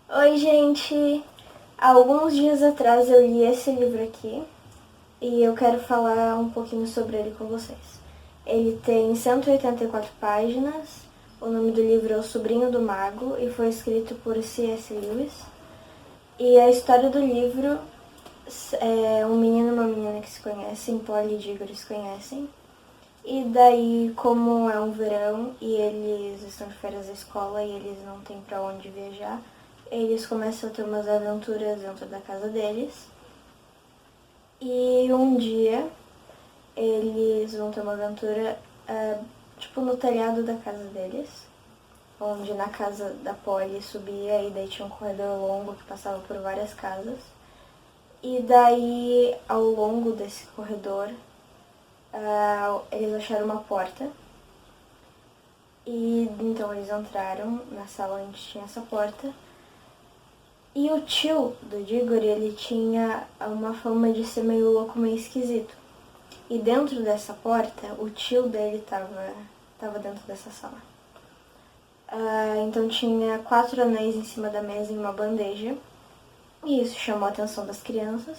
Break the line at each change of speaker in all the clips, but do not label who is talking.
Oi, gente! Há alguns dias atrás eu li esse livro aqui e eu quero falar um pouquinho sobre ele com vocês. Ele tem 184 páginas, o nome do livro é O Sobrinho do Mago e foi escrito por C.S. Lewis. E a história do livro é um menino e uma menina que se conhecem, Polly e Diggory se conhecem. E daí, como é um verão e eles estão de férias da escola e eles não têm pra onde viajar, eles começam a ter umas aventuras dentro da casa deles. E um dia eles vão ter uma aventura tipo no telhado da casa deles, onde na casa da Polly subia e daí tinha um corredor longo que passava por várias casas. E daí, ao longo desse corredor, eles acharam uma porta. E então eles entraram na sala onde tinha essa porta. E o tio do Diggory, ele tinha uma fama de ser meio louco, meio esquisito. E dentro dessa porta, o tio dele tava dentro dessa sala. Então tinha 4 anéis em cima da mesa em uma bandeja. E isso chamou a atenção das crianças.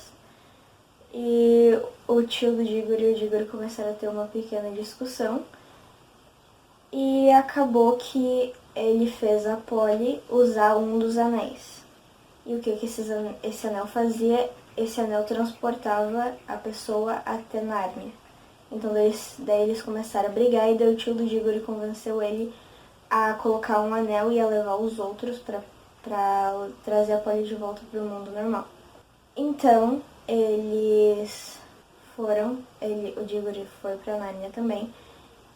E o tio do Diggory e o Diggory começaram a ter uma pequena discussão. E acabou que ele fez a Polly usar um dos anéis. E o que esse anel fazia? Esse anel transportava a pessoa até Nárnia. Então daí eles começaram a brigar e daí o tio do Diggory convenceu ele a colocar um anel e a levar os outros pra trazer a Polly de volta pro mundo normal. Então eles foram, o Diggory foi pra Nárnia também,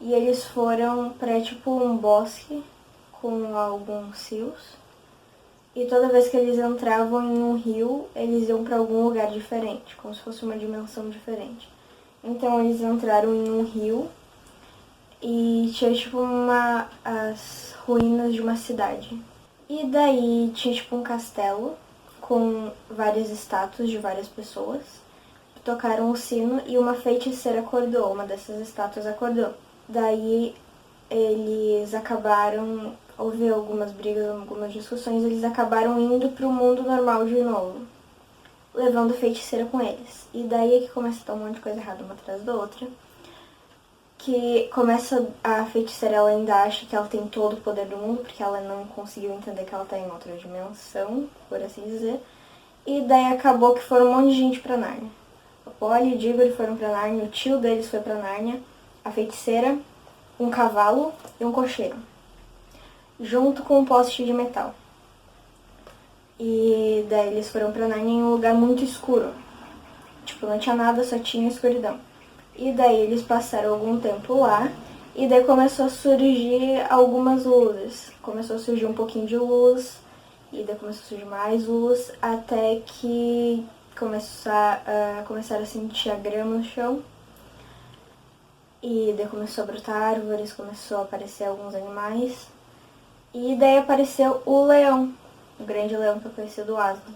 e eles foram pra tipo um bosque com alguns rios. E toda vez que eles entravam em um rio, eles iam pra algum lugar diferente, como se fosse uma dimensão diferente. Então eles entraram em um rio e tinha tipo as ruínas de uma cidade. E daí tinha tipo um castelo com várias estátuas de várias pessoas. Tocaram o sino e uma feiticeira acordou, uma dessas estátuas acordou. Daí eles acabaram, houve algumas brigas, algumas discussões, eles acabaram indo pro mundo normal de novo, levando a feiticeira com eles. E daí é que começa a estar um monte de coisa errada uma atrás da outra. Que começa a feiticeira, ela ainda acha que ela tem todo o poder do mundo, porque ela não conseguiu entender que ela tá em outra dimensão, por assim dizer. E daí acabou que foram um monte de gente pra Nárnia. O Polly e o Diggory foram pra Nárnia, o tio deles foi pra Nárnia, a feiticeira, um cavalo e um cocheiro, junto com um poste de metal. E daí eles foram pra Nárnia em um lugar muito escuro. Tipo, não tinha nada, só tinha escuridão. E daí eles passaram algum tempo lá, e daí começou a surgir algumas luzes. Começou a surgir um pouquinho de luz, e daí começou a surgir mais luz, até que começaram a sentir a grama no chão. E daí começou a brotar árvores, começou a aparecer alguns animais. E daí apareceu o leão, o grande leão que eu conheci do Aslan.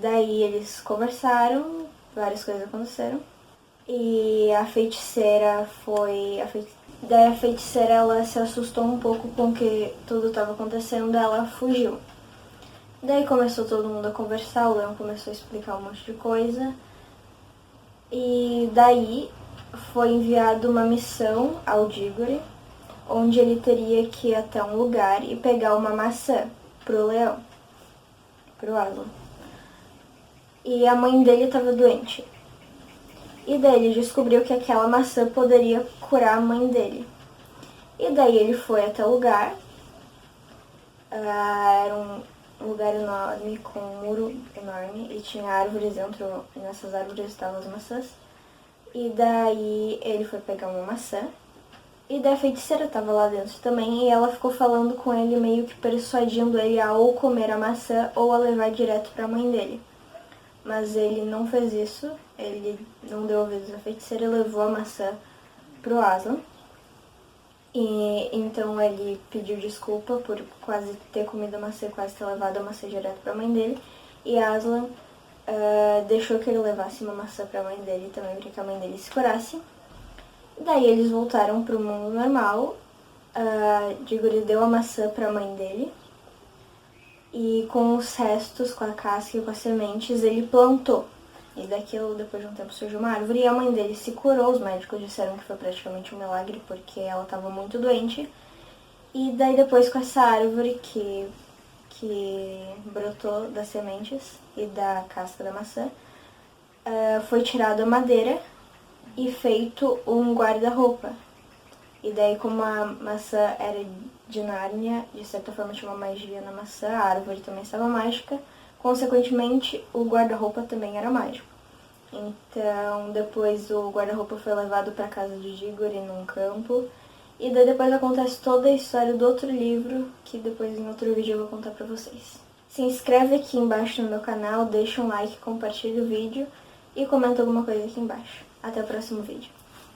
Daí eles conversaram, várias coisas aconteceram. E a feiticeira foi... Daí a feiticeira, ela se assustou um pouco com o que tudo estava acontecendo, ela fugiu. Daí começou todo mundo a conversar, o leão começou a explicar um monte de coisa. E daí foi enviada uma missão ao Diggory, onde ele teria que ir até um lugar e pegar uma maçã pro leão, pro Aslan. E a mãe dele estava doente. E daí ele descobriu que aquela maçã poderia curar a mãe dele. E daí ele foi até o lugar. Era um lugar enorme, com um muro enorme, e tinha árvores dentro, e nessas árvores estavam as maçãs. E daí ele foi pegar uma maçã, e daí a feiticeira estava lá dentro também, e ela ficou falando com ele, meio que persuadindo ele a ou comer a maçã ou a levar direto para a mãe dele. Mas ele não fez isso, ele não deu ouvidos à feiticeira e levou a maçã pro Aslan. E então ele pediu desculpa por quase ter comido a maçã, quase ter levado a maçã direto pra mãe dele. E Aslan deixou que ele levasse uma maçã pra mãe dele também, para que a mãe dele se curasse. Daí eles voltaram pro mundo normal. Diggory deu a maçã pra mãe dele. e com os restos, com a casca e com as sementes, ele plantou. E daquilo, depois de um tempo, surgiu uma árvore e a mãe dele se curou. Os médicos disseram que foi praticamente um milagre porque ela estava muito doente. E daí depois com essa árvore que brotou das sementes e da casca da maçã, foi tirada a madeira e feito um guarda-roupa. E daí, como a maçã era de Nárnia, de certa forma tinha uma magia na maçã, a árvore também estava mágica, consequentemente o guarda-roupa também era mágico. Então, depois o guarda-roupa foi levado para casa de Digory num campo, e daí depois acontece toda a história do outro livro, que depois em outro vídeo eu vou contar pra vocês. Se inscreve aqui embaixo no meu canal, deixa um like, compartilha o vídeo e comenta alguma coisa aqui embaixo. Até o próximo vídeo.